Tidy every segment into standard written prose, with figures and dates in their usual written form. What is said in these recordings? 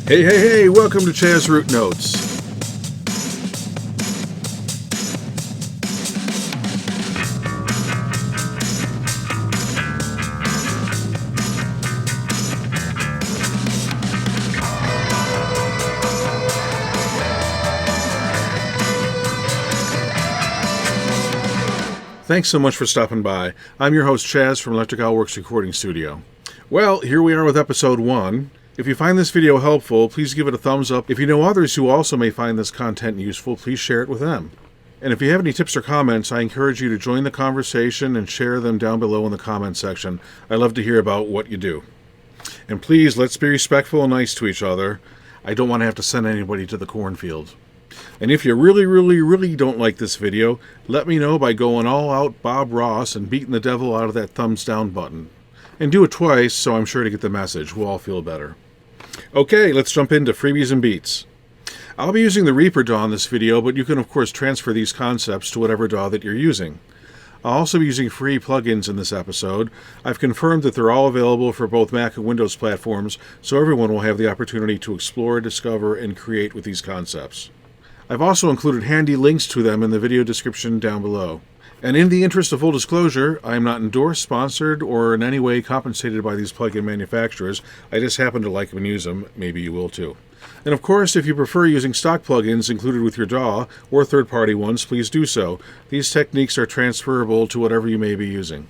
Hey, welcome to ChazRootNotes. Thanks so much for stopping by. I'm your host, Chaz, from Electric Owl Works Recording Studio. Well, here we are with episode 1. If you find this video helpful, please give it a thumbs up. If you know others who also may find this content useful, please share it with them. And if you have any tips or comments, I encourage you to join the conversation and share them down below in the comment section. I love to hear about what you do. And please, let's be respectful and nice to each other. I don't want to have to send anybody to the cornfield. And if you really don't like this video, let me know by going all out Bob Ross and beating the devil out of that thumbs down button. And do it twice, so I'm sure to get the message. We'll all feel better. Okay, let's jump into Freebies and Beats. I'll be using the Reaper DAW in this video, but you can of course transfer these concepts to whatever DAW that you're using. I'll also be using free plugins in this episode. I've confirmed that they're all available for both Mac and Windows platforms, so everyone will have the opportunity to explore, discover, and create with these concepts. I've also included handy links to them in the video description down below. And in the interest of full disclosure, I am not endorsed, sponsored, or in any way compensated by these plugin manufacturers. I just happen to like them and use them. Maybe you will too. And of course, if you prefer using stock plugins included with your DAW, or third-party ones, please do so. These techniques are transferable to whatever you may be using.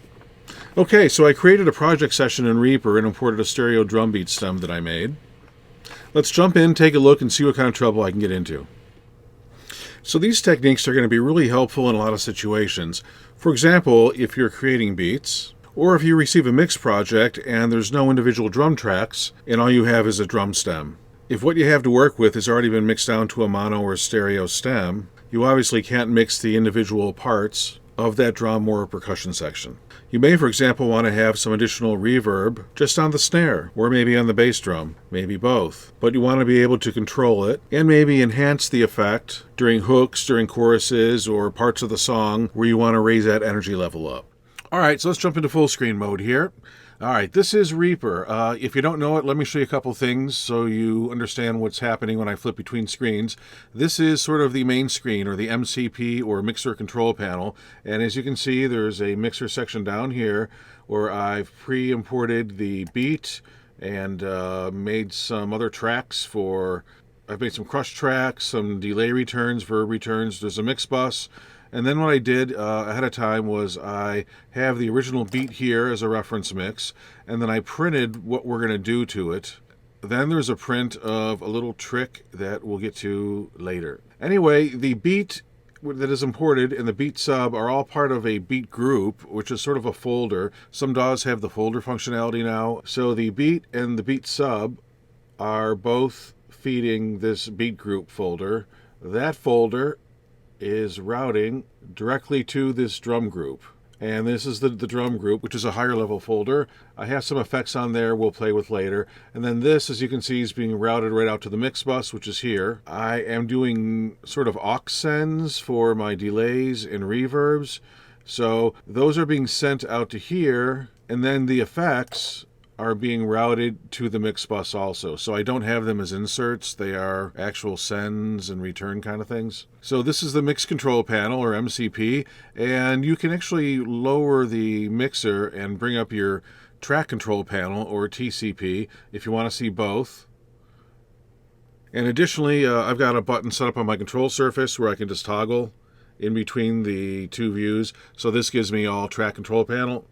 Okay, so I created a project session in Reaper and imported a stereo drum beat stem that I made. Let's jump in, take a look, and see what kind of trouble I can get into. So these techniques are going to be really helpful in a lot of situations. For example, if you're creating beats, or if you receive a mix project and there's no individual drum tracks, and all you have is a drum stem. If what you have to work with has already been mixed down to a mono or stereo stem, you obviously can't mix the individual parts of that drum or percussion section. You may, for example, want to have some additional reverb just on the snare, or maybe on the bass drum, maybe both. But you want to be able to control it, and maybe enhance the effect during hooks, during choruses, or parts of the song where you want to raise that energy level up. Alright, so let's jump into full screen mode here. Alright, this is Reaper. If you don't know it, let me show you a couple things so you understand what's happening when I flip between screens. This is sort of the main screen, or the MCP, or mixer control panel. And as you can see, there's a mixer section down here where I've pre-imported the beat and made some other tracks for... I've made some crush tracks, some delay returns, verb returns. There's a mix bus. And then what I did ahead of time was I have the original beat here as a reference mix, and then I printed what we're going to do to it. Then there's a print of a little trick that we'll get to later. Anyway, the beat that is imported and the beat sub are all part of a beat group, which is sort of a folder. Some DAWs have the folder functionality now. So the beat and the beat sub are both feeding this beat group folder. That folder is routing directly to this drum group. And this is the drum group, which is a higher level folder. I have some effects on there we'll play with later. And then this, as you can see, is being routed right out to the mix bus, which is here. I am doing sort of aux sends for my delays and reverbs. So those are being sent out to here, and then the effects are being routed to the mix bus also. So I don't have them as inserts. They are actual sends and return kind of things. So this is the mix control panel, or MCP, and you can actually lower the mixer and bring up your track control panel, or TCP, if you want to see both. And additionally, I've got a button set up on my control surface where I can just toggle in between the two views. So this gives me all track control panel,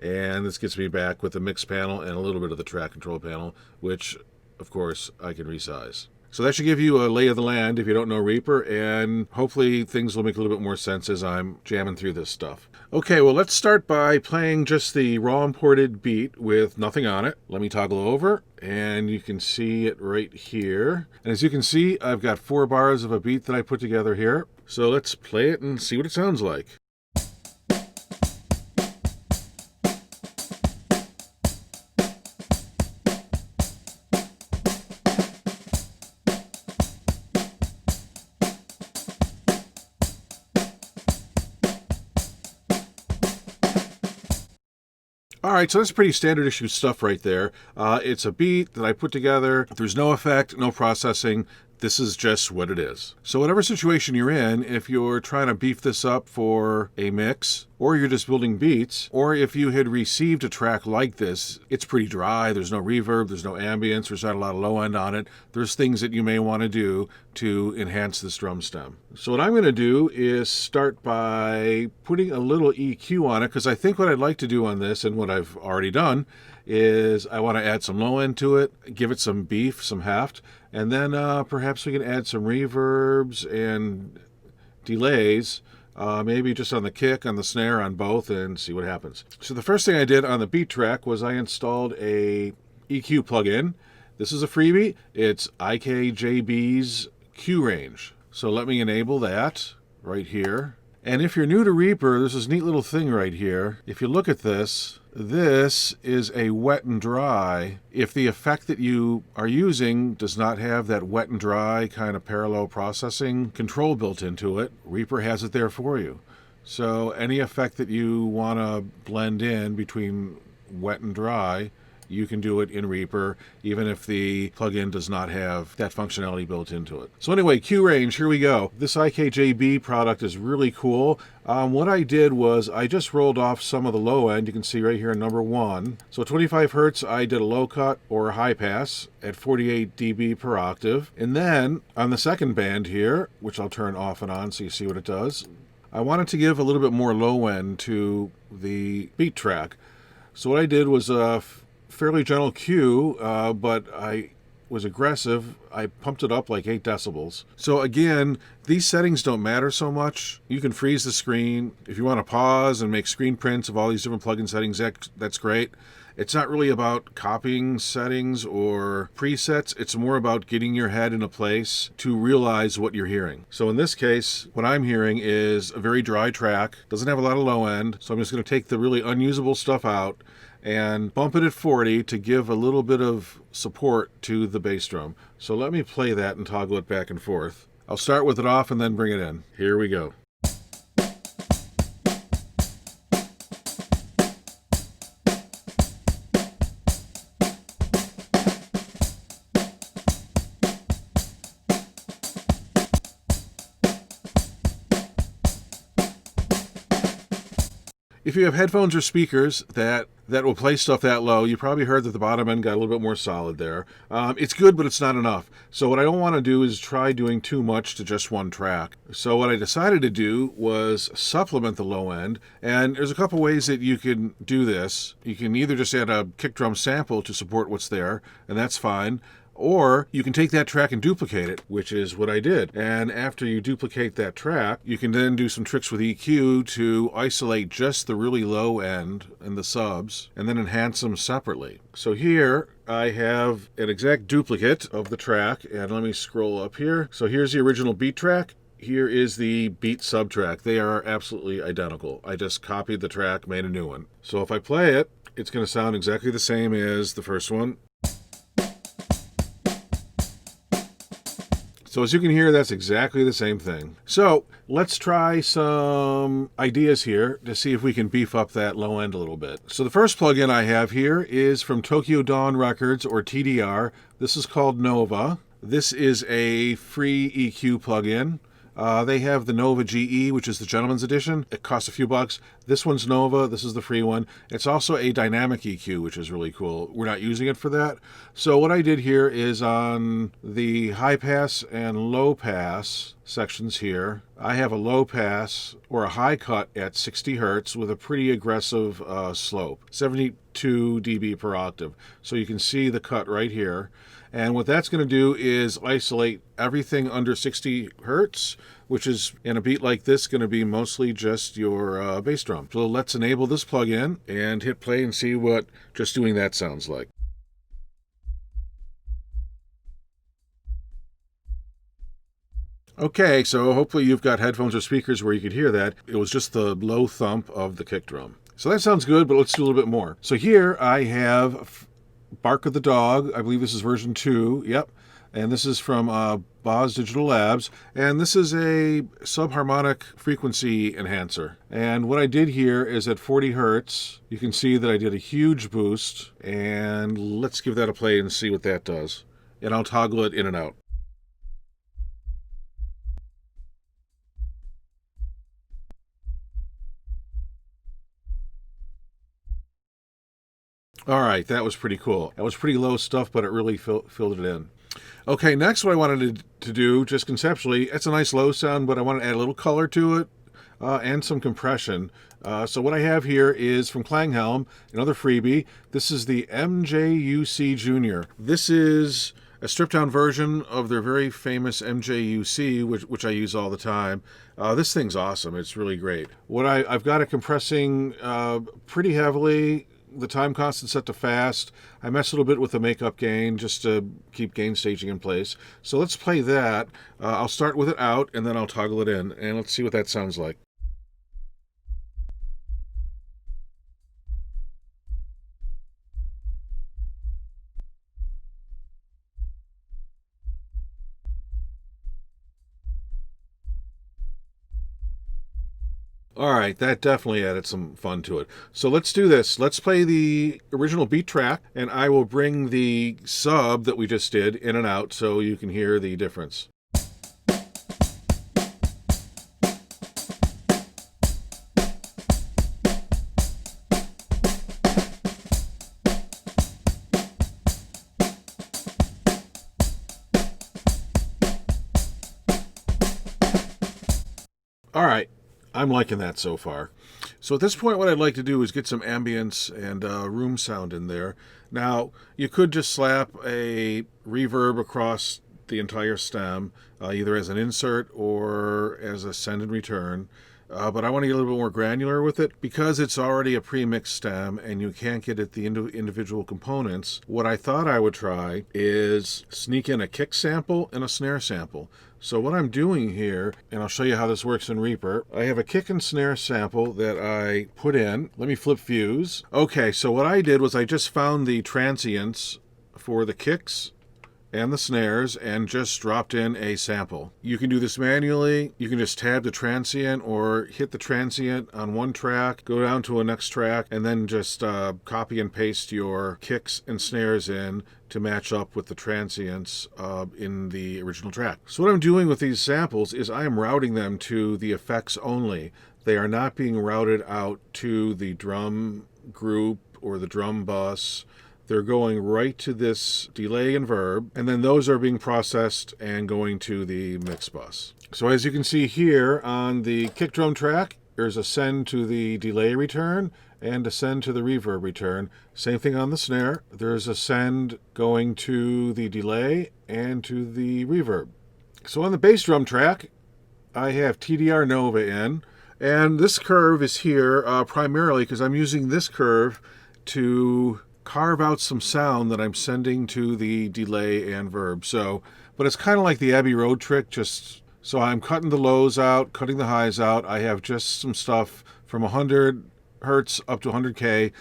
and this gets me back with the mix panel and a little bit of the track control panel, which, of course, I can resize. So that should give you a lay of the land if you don't know Reaper, and hopefully things will make a little bit more sense as I'm jamming through this stuff. Okay, well, let's start by playing just the raw imported beat with nothing on it. Let me toggle over, and you can see it right here. And as you can see, I've got 4 bars of a beat that I put together here. So let's play it and see what it sounds like. All right, so that's pretty standard issue stuff right there. It's a beat that I put together. There's no effect, no processing. This is just what it is. So whatever situation you're in, if you're trying to beef this up for a mix, or you're just building beats, or if you had received a track like this, it's pretty dry, there's no reverb, there's no ambience, there's not a lot of low end on it, there's things that you may want to do to enhance this drum stem. So what I'm going to do is start by putting a little EQ on it, because I think what I'd like to do on this, and what I've already done, is I want to add some low end to it, give it some beef, some heft, and then perhaps we can add some reverbs and delays, maybe just on the kick, on the snare, on both, and see what happens. So the first thing I did on the beat track was I installed a EQ plugin. This is a freebie. It's ikjb's QRange. So let me enable that right here. And if you're new to Reaper, there's this neat little thing right here. If you look at this, this is a wet and dry. If the effect that you are using does not have that wet and dry kind of parallel processing control built into it, Reaper has it there for you. So any effect that you want to blend in between wet and dry, you can do it in Reaper, even if the plugin does not have that functionality built into it. So anyway, QRange, here we go. This ikjb product is really cool. What I did was I just rolled off some of the low end. You can see right here in number 1. So 25 hertz, I did a low cut or a high pass at 48 dB per octave. And then on the second band here, which I'll turn off and on so you see what it does, I wanted to give a little bit more low end to the beat track. So what I did was fairly gentle Q, but I was aggressive. I pumped it up like 8 decibels. So again, these settings don't matter so much. You can freeze the screen. If you want to pause and make screen prints of all these different plugin settings, that's great. It's not really about copying settings or presets. It's more about getting your head in a place to realize what you're hearing. So in this case, what I'm hearing is a very dry track. Doesn't have a lot of low end. So I'm just going to take the really unusable stuff out and bump it at 40 to give a little bit of support to the bass drum. So let me play that and toggle it back and forth. I'll start with it off and then bring it in. Here we go. If you have headphones or speakers that will play stuff that low, you probably heard that the bottom end got a little bit more solid there. It's good, but it's not enough. So what I don't want to do is try doing too much to just one track. So what I decided to do was supplement the low end, and there's a couple ways that you can do this. You can either just add a kick drum sample to support what's there, and that's fine. Or you can take that track and duplicate it, which is what I did. And after you duplicate that track, you can then do some tricks with EQ to isolate just the really low end and the subs, and then enhance them separately. So here I have an exact duplicate of the track, and let me scroll up here. So here's the original beat track. Here is the beat subtrack. They are absolutely identical. I just copied the track, made a new one. So if I play it, it's going to sound exactly the same as the first one. So as you can hear, that's exactly the same thing. So let's try some ideas here to see if we can beef up that low end a little bit. So the first plugin I have here is from Tokyo Dawn Records, or TDR. This is called Nova. This is a free EQ plugin. They have the Nova GE, which is the gentleman's edition. It costs a few bucks. This one's Nova. This is the free one. It's also a dynamic EQ, which is really cool. We're not using it for that. So what I did here is on the high pass and low pass sections here, I have a low pass or a high cut at 60 hertz with a pretty aggressive slope, 72 dB per octave. So you can see the cut right here. And what that's going to do is isolate everything under 60 hertz, which is, in a beat like this, going to be mostly just your bass drum. So let's enable this plugin and hit play and see what just doing that sounds like. Okay, so hopefully you've got headphones or speakers where you could hear that. It was just the low thump of the kick drum. So that sounds good, but let's do a little bit more. So here I have Bark of the Dog. I believe this is version 2. Yep. And this is from Boz Digital Labs. And this is a subharmonic frequency enhancer. And what I did here is at 40 hertz, you can see that I did a huge boost. And let's give that a play and see what that does. And I'll toggle it in and out. All right, that was pretty cool. That was pretty low stuff, but it really filled it in. Okay, next what I wanted to do, just conceptually, it's a nice low sound, but I want to add a little color to it and some compression. So what I have here is from Klanghelm, another freebie. This is the MJUC Junior. This is a stripped-down version of their very famous MJUC, which I use all the time. This thing's awesome. It's really great. I've got it compressing pretty heavily. The time constant set to fast. I mess a little bit with the makeup gain just to keep gain staging in place. So let's play that. I'll start with it out and then I'll toggle it in, and let's see what that sounds like. All right, that definitely added some fun to it. So let's do this. Let's play the original beat track, and I will bring the sub that we just did in and out so you can hear the difference. All right. I'm liking that so far. So at this point, what I'd like to do is get some ambience and room sound in there. Now, you could just slap a reverb across the entire stem, either as an insert or as a send and return. But I want to get a little bit more granular with it because it's already a pre-mixed stem and you can't get at the individual components. What I thought I would try is sneak in a kick sample and a snare sample. So what I'm doing here, and I'll show you how this works in Reaper, I have a kick and snare sample that I put in. Let me flip fuse. Okay, so what I did was I just found the transients for the kicks and the snares and just dropped in a sample. You can do this manually. You can just tab the transient or hit the transient on one track, go down to a next track, and then just copy and paste your kicks and snares in to match up with the transients in the original track. So what I'm doing with these samples is I am routing them to the effects only. They are not being routed out to the drum group or the drum bus. They're going right to this delay and verb, and then those are being processed and going to the mix bus. So as you can see here on the kick drum track, there's a send to the delay return and a send to the reverb return. Same thing on the snare. There's a send going to the delay and to the reverb. So on the bass drum track, I have TDR Nova in, and this curve is here primarily because I'm using this curve to carve out some sound that I'm sending to the delay and verb. So, but it's kind of like the Abbey Road trick, just so I'm cutting the lows out, cutting the highs out. I have just some stuff from 100 hertz up to 100K.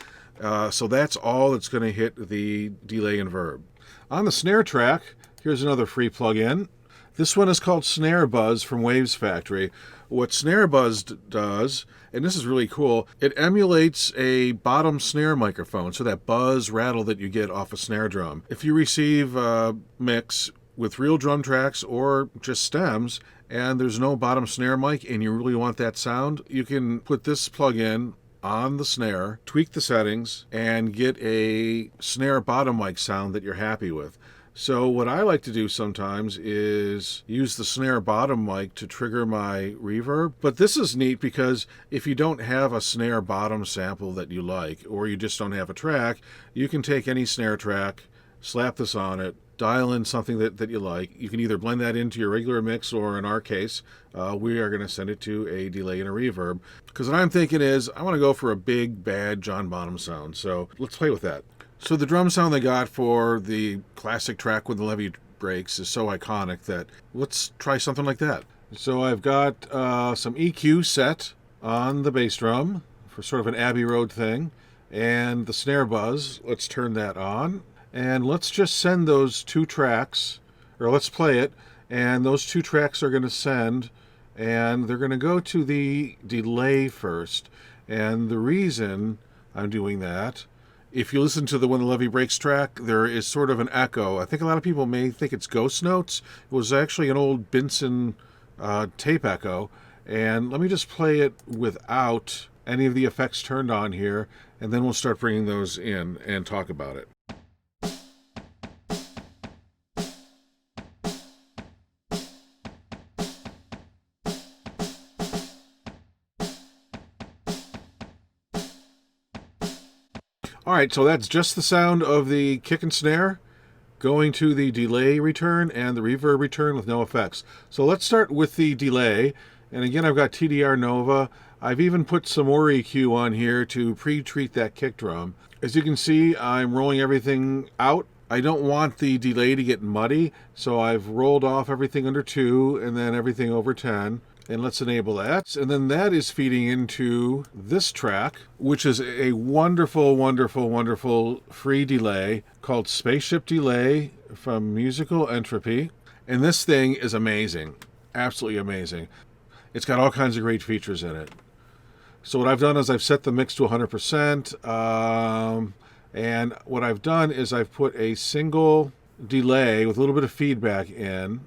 So that's all that's going to hit the delay and verb. On the snare track, here's another free plugin. This one is called Snare Buzz from Waves Factory. What Snare Buzz does, and this is really cool, it emulates a bottom snare microphone, so that buzz rattle that you get off a snare drum. If you receive a mix with real drum tracks or just stems, and there's no bottom snare mic, and you really want that sound, you can put this plug-in on the snare, tweak the settings, and get a snare bottom mic sound that you're happy with. So what I like to do sometimes is use the snare bottom mic to trigger my reverb. But this is neat because if you don't have a snare bottom sample that you like, or you just don't have a track, you can take any snare track, slap this on it, dial in something that you like. You can either blend that into your regular mix, or in our case, we are going to send it to a delay and a reverb. Because what I'm thinking is, I want to go for a big, bad John Bonham sound. So let's play with that. So the drum sound they got for the classic track with the levee breaks is so iconic that let's try something like that. So I've got some EQ set on the bass drum for sort of an Abbey Road thing, and the snare buzz, let's turn that on. And let's just send those 2 tracks, or let's play it, and those 2 tracks are going to send, and they're going to go to the delay first. And the reason I'm doing that, if you listen to the When the Levee Breaks track, there is sort of an echo. I think a lot of people may think it's ghost notes. It was actually an old Benson tape echo. And let me just play it without any of the effects turned on here, and then we'll start bringing those in and talk about it. All right, so that's just the sound of the kick and snare going to the delay return and the reverb return with no effects. So let's start with the delay. And again, I've got TDR Nova. I've even put some more EQ on here to pre-treat that kick drum. As you can see, I'm rolling everything out. I don't want the delay to get muddy, so I've rolled off everything under 2 and then everything over 10. And let's enable that. And then that is feeding into this track, which is a wonderful, wonderful, wonderful free delay called Spaceship Delay from Musical Entropy. And this thing is amazing. Absolutely amazing. It's got all kinds of great features in it. So what I've done is I've set the mix to 100%. And what I've done is I've put a single delay with a little bit of feedback in.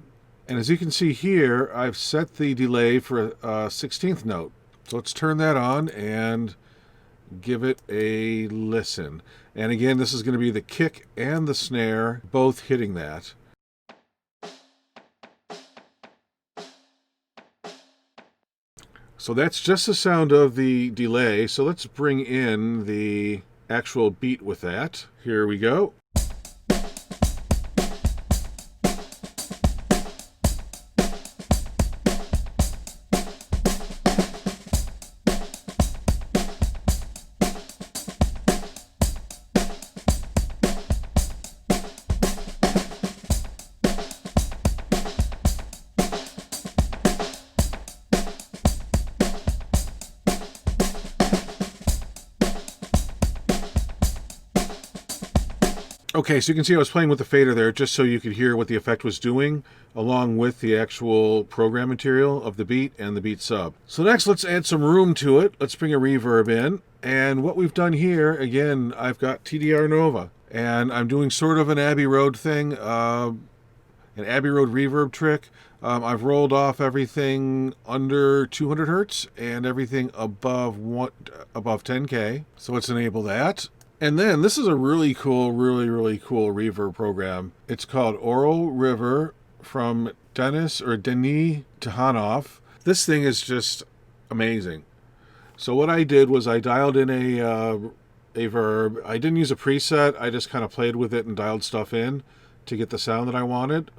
And as you can see here, I've set the delay for a 16th note. So let's turn that on and give it a listen. And again, this is going to be the kick and the snare both hitting that. So that's just the sound of the delay. So let's bring in the actual beat with that. Here we go. Okay, so you can see I was playing with the fader there just so you could hear what the effect was doing along with the actual program material of the beat and the beat sub. So next, let's add some room to it. Let's bring a reverb in. And what we've done here, again, I've got TDR Nova. And I'm doing sort of an Abbey Road thing, an Abbey Road reverb trick. I've rolled off everything under 200 hertz and everything above 10K. So let's enable that. And then this is a really cool, really cool reverb program. It's called Oral River from Denis Tihanov. This thing is just amazing. So what I did was I dialed in a verb. I didn't use a preset. I just kind of played with it and dialed stuff in to get the sound that I wanted.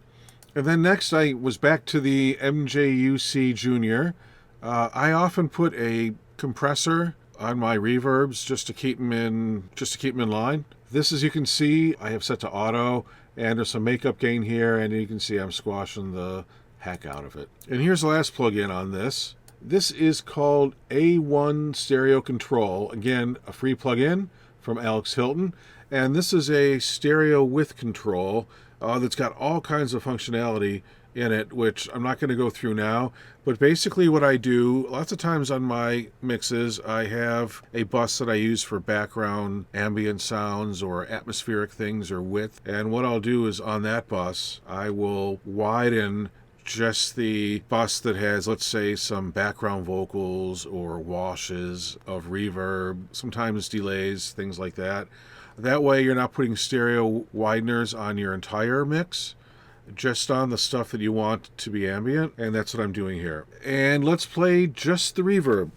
And then next I was back to the MJUC Junior. I often put a compressor on my reverbs just to keep them in line. This, as you can see, I have set to auto, and there's some makeup gain here, and you can see I'm squashing the heck out of it. And here's the last plugin on this. This is called A1 Stereo Control. Again, a free plugin from Alex Hilton, and this is a stereo with control that's got all kinds of functionality in it, which I'm not going to go through now. But basically what I do, lots of times on my mixes, I have a bus that I use for background ambient sounds or atmospheric things or width. And what I'll do is on that bus, I will widen just the bus that has, let's say, some background vocals or washes of reverb, sometimes delays, things like that. That way you're not putting stereo wideners on your entire mix, just on the stuff that you want to be ambient, and that's what I'm doing here. And let's play just the reverb.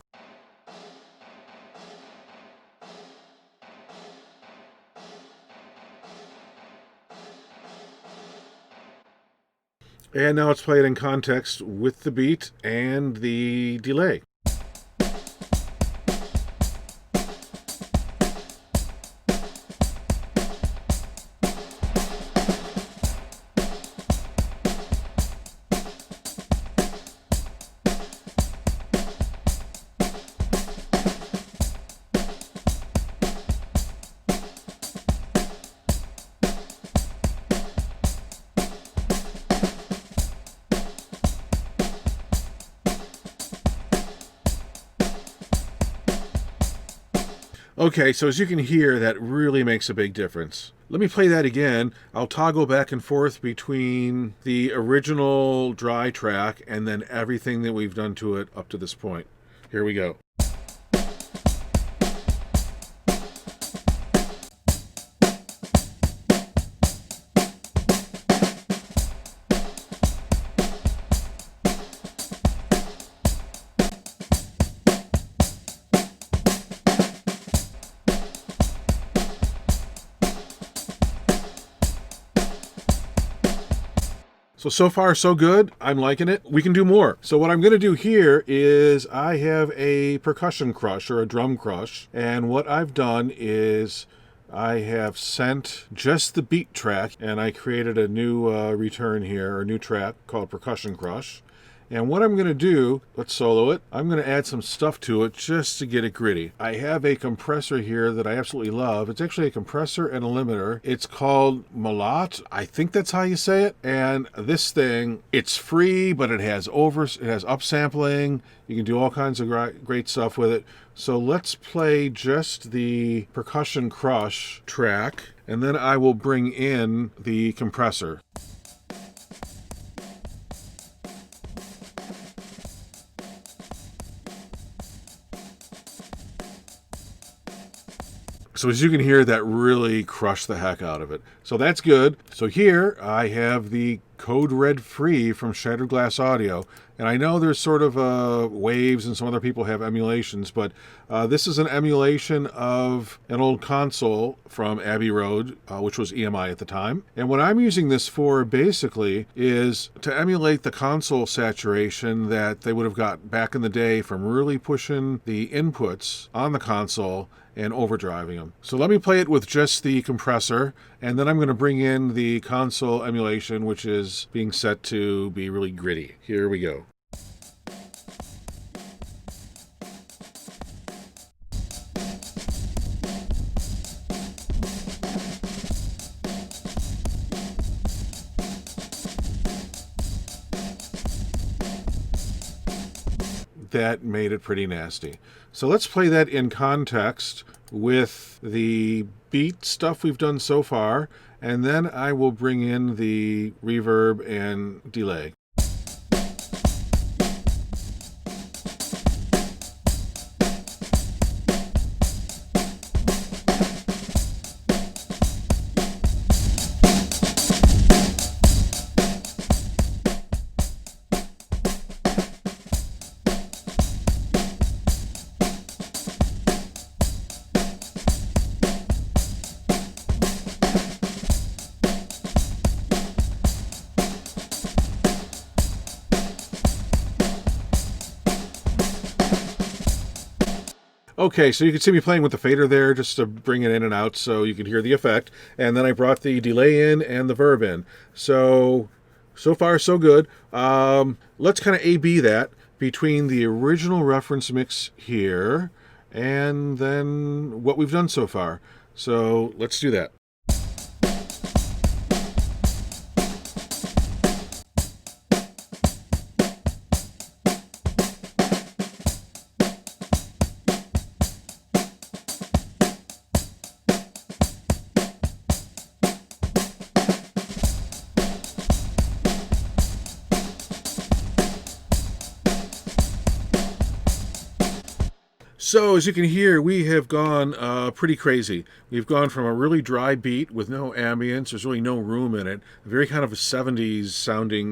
And now let's play it in context with the beat and the delay. Okay, so as you can hear, that really makes a big difference. Let me play that again. I'll toggle back and forth between the original dry track and then everything that we've done to it up to this point. Here we go. So far so good. I'm liking it. We can do more. So what I'm going to do here is I have a percussion crush or a drum crush. And what I've done is I have sent just the beat track and I created a new return here, or a new track called Percussion Crush. And what I'm going to do, let's solo it. I'm going to add some stuff to it just to get it gritty. I have a compressor here that I absolutely love. It's actually a compressor and a limiter. It's called Malot. I think that's how you say it. And this thing, it's free, but it has upsampling. You can do all kinds of great stuff with it. So let's play just the Percussion Crush track, and then I will bring in the compressor. So as you can hear, that really crushed the heck out of it. So that's good. So here I have the Code Red Free from Shattered Glass Audio. And I know there's sort of waves and some other people have emulations, but this is an emulation of an old console from Abbey Road, which was EMI at the time. And what I'm using this for basically is to emulate the console saturation that they would have got back in the day from really pushing the inputs on the console and overdriving them. So let me play it with just the compressor, and then I'm going to bring in the console emulation, which is being set to be really gritty. Here we go. That made it pretty nasty. So let's play that in context with the beat stuff we've done so far, and then I will bring in the reverb and delay. Okay, so you can see me playing with the fader there just to bring it in and out so you can hear the effect. And then I brought the delay in and the verb in. So far so good. Let's kind of A-B that between the original reference mix here and then what we've done so far. So let's do that. So as you can hear, we have gone pretty crazy. We've gone from a really dry beat with no ambience, there's really no room in it, a very kind of a 70s sounding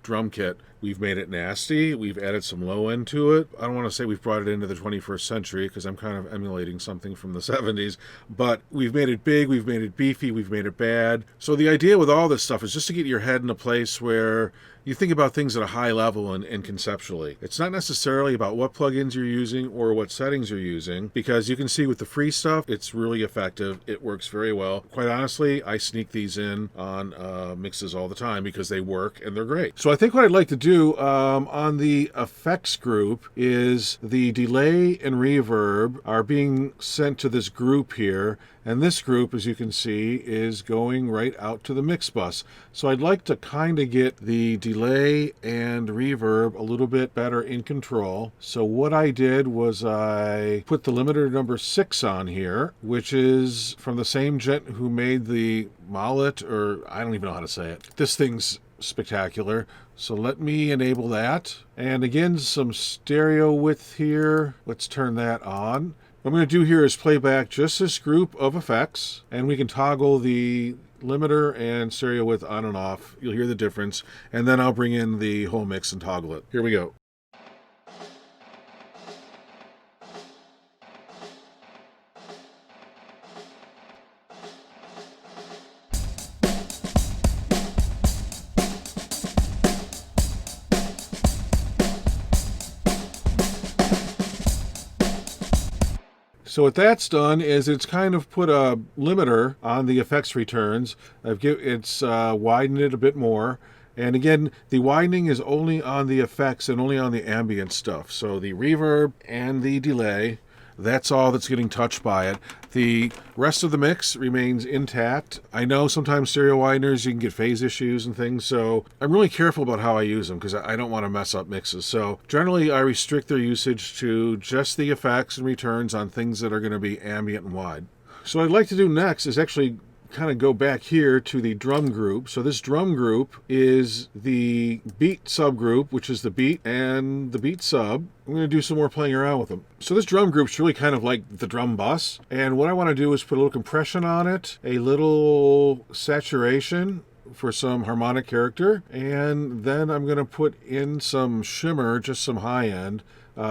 drum kit. We've made it nasty, we've added some low end to it. I don't want to say we've brought it into the 21st century because I'm kind of emulating something from the 70s, but we've made it big, we've made it beefy, we've made it bad. So the idea with all this stuff is just to get your head in a place where you think about things at a high level and conceptually. It's not necessarily about what plugins you're using or what settings you're using, because you can see with the free stuff, it's really effective. It works very well. Quite honestly, I sneak these in on mixes all the time because they work and they're great. So I think what I'd like to do do on the effects group is the delay and reverb are being sent to this group here, and this group, as you can see, is going right out to the mix bus. So I'd like to kind of get the delay and reverb a little bit better in control. So what I did was I put the limiter number 6 on here, which is from the same gent who made the mallet, or I don't even know how to say it. This thing's spectacular. So let me enable that. And again, some stereo width here. Let's turn that on. What I'm going to do here is play back just this group of effects, and we can toggle the limiter and stereo width on and off. You'll hear the difference, and then I'll bring in the whole mix and toggle it. Here we go. So what that's done is it's kind of put a limiter on the effects returns. It's widened it a bit more. And again, the widening is only on the effects and only on the ambient stuff. So the reverb and the delay, that's all that's getting touched by it. The rest of the mix remains intact. I know sometimes stereo wideners, you can get phase issues and things, so I'm really careful about how I use them because I don't want to mess up mixes. So generally I restrict their usage to just the effects and returns on things that are going to be ambient and wide. So what I'd like to do next is actually kind of go back here to the drum group. So this drum group is the beat subgroup, which is the beat and the beat sub. I'm going to do some more playing around with them. So this drum group's really kind of like the drum bus. And what I want to do is put a little compression on it, a little saturation for some harmonic character, and then I'm going to put in some shimmer, just some high end,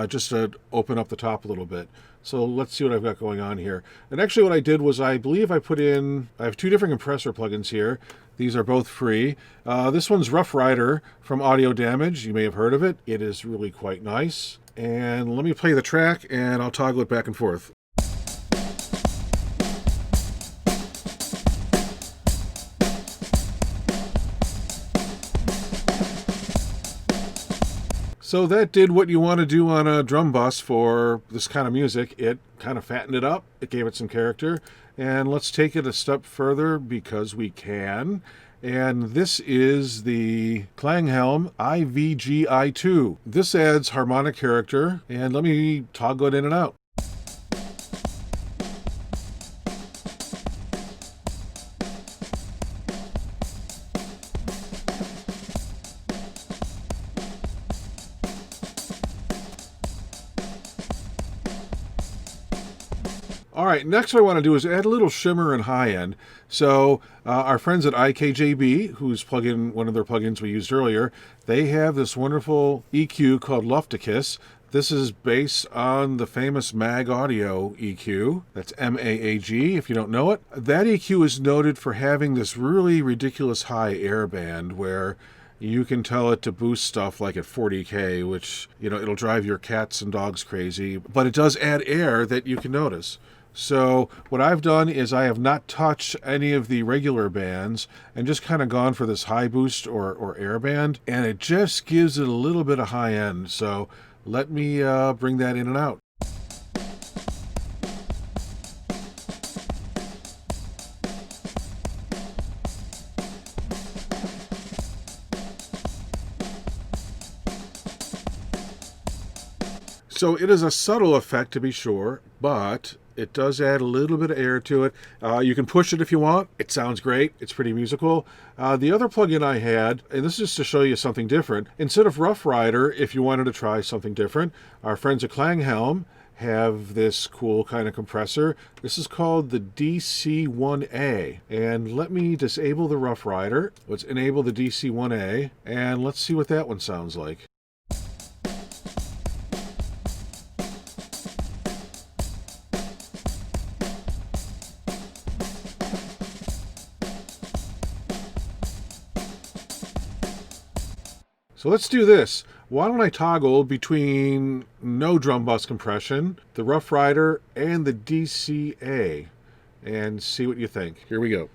just to open up the top a little bit. So let's see what I've got going on here. And actually what I did was I believe I have 2 different compressor plugins here. These are both free. This one's Rough Rider from Audio Damage. You may have heard of it. It is really quite nice. And let me play the track and I'll toggle it back and forth. So that did what you want to do on a drum bus for this kind of music. It kind of fattened it up. It gave it some character. And let's take it a step further because we can. And this is the Klanghelm ikjb. This adds harmonic character. And let me toggle it in and out. All right, next what I want to do is add a little shimmer and high end. So our friends at ikjb, whose plugin, one of their plugins we used earlier, they have this wonderful EQ called Lofticus. This is based on the famous Mag Audio EQ. That's M-A-A-G, if you don't know it. That EQ is noted for having this really ridiculous high air band where you can tell it to boost stuff like at 40K, which, you know, it'll drive your cats and dogs crazy. But it does add air that you can notice. So what I've done is I have not touched any of the regular bands and just kind of gone for this high boost or air band, and it just gives it a little bit of high end. So let me bring that in and out. So it is a subtle effect to be sure, but it does add a little bit of air to it. You can push it if you want. It sounds great. It's pretty musical. The other plugin I had, and this is just to show you something different, instead of Rough Rider, if you wanted to try something different, our friends at Klanghelm have this cool kind of compressor. This is called the DC1A. And let me disable the Rough Rider. Let's enable the DC1A, and let's see what that one sounds like. So let's do this. Why don't I toggle between no drum bus compression, the Rough Rider, and the DCA, and see what you think. Here we go.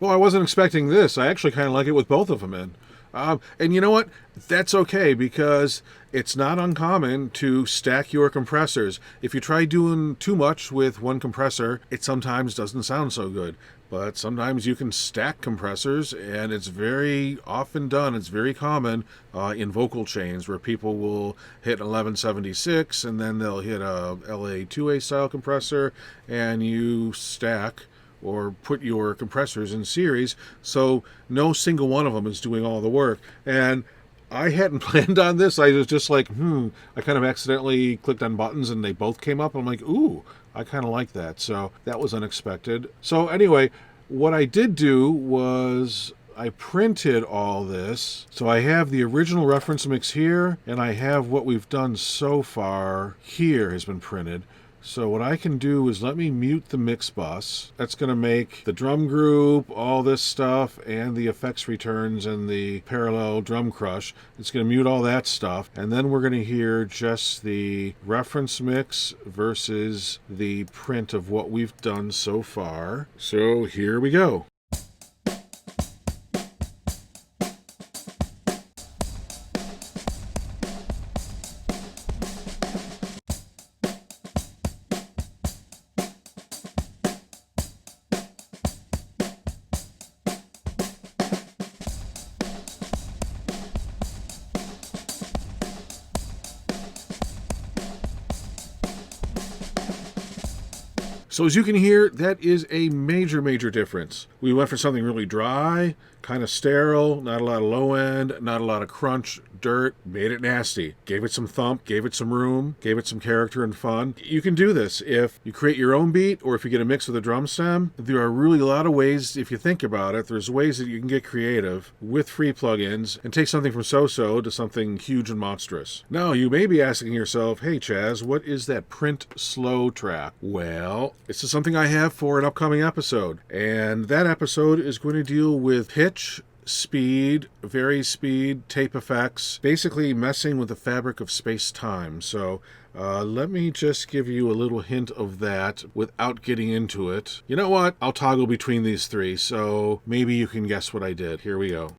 Oh, I wasn't expecting this. I actually kind of like it with both of them in. And you know what? That's okay, because it's not uncommon to stack your compressors. If you try doing too much with one compressor, it sometimes doesn't sound so good. But sometimes you can stack compressors, and it's very often done. It's very common in vocal chains where people will hit 1176 and then they'll hit a LA2A style compressor, and you stack or put your compressors in series, so no single one of them is doing all the work. And I hadn't planned on this. I was just like, I kind of accidentally clicked on buttons and they both came up. I'm like, ooh, I kind of like that. So that was unexpected. So anyway, what I did do was I printed all this. So I have the original reference mix here, and I have what we've done so far here has been printed. So what I can do is let me mute the mix bus. That's going to make the drum group, all this stuff, and the effects returns and the parallel drum crush. It's going to mute all that stuff. And then we're going to hear just the reference mix versus the print of what we've done so far. So here we go. So as you can hear, that is a major, major difference. We went for something really dry, kind of sterile, not a lot of low end, not a lot of crunch, dirt, made it nasty. Gave it some thump, gave it some room, gave it some character and fun. You can do this if you create your own beat or if you get a mix with a drum stem. There are really a lot of ways, if you think about it, there's ways that you can get creative with free plugins and take something from so-so to something huge and monstrous. Now, you may be asking yourself, hey Chaz, what is that print slow track? Well, this is something I have for an upcoming episode, and that episode is going to deal with pitch, speed, vary speed, tape effects, basically messing with the fabric of space-time. So let me just give you a little hint of that without getting into it. You know what? I'll toggle between these three, so maybe you can guess what I did. Here we go.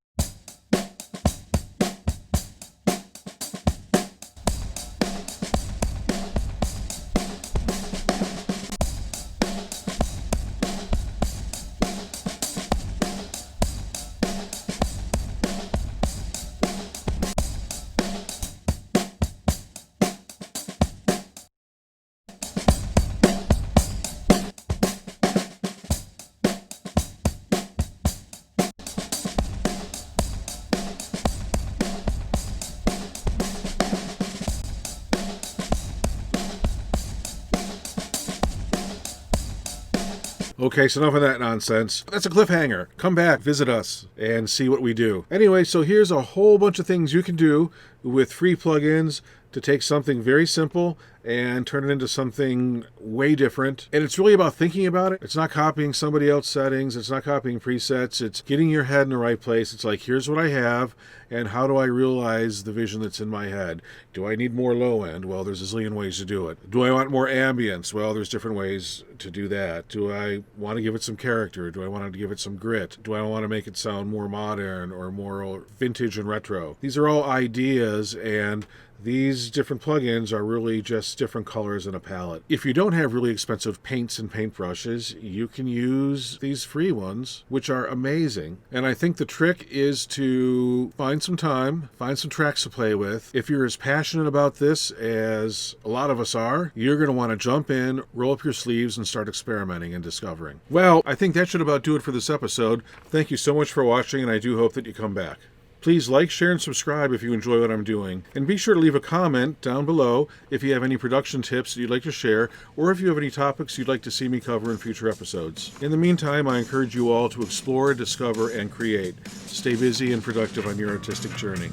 Okay, so enough of that nonsense. That's a cliffhanger. Come back, visit us, and see what we do. Anyway, so here's a whole bunch of things you can do with free plugins to take something very simple and turn it into something way different. And it's really about thinking about it. It's not copying somebody else's settings. It's not copying presets. It's getting your head in the right place. It's like, here's what I have, and how do I realize the vision that's in my head? Do I need more low end? Well, there's a zillion ways to do it. Do I want more ambience? Well, there's different ways to do that. Do I want to give it some character? Do I want to give it some grit? Do I want to make it sound more modern or more vintage and retro? These are all ideas, and these different plugins are really just different colors in a palette. If you don't have really expensive paints and paintbrushes, you can use these free ones, which are amazing. And I think the trick is to find some time, find some tracks to play with. If you're as passionate about this as a lot of us are, you're going to want to jump in, roll up your sleeves, and start experimenting and discovering. Well, I think that should about do it for this episode. Thank you so much for watching, and I do hope that you come back. Please like, share, and subscribe if you enjoy what I'm doing. And be sure to leave a comment down below if you have any production tips that you'd like to share, or if you have any topics you'd like to see me cover in future episodes. In the meantime, I encourage you all to explore, discover, and create. Stay busy and productive on your artistic journey.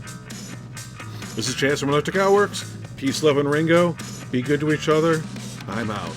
This is Chaz from Electric Outworks. Peace, love, and Ringo. Be good to each other. I'm out.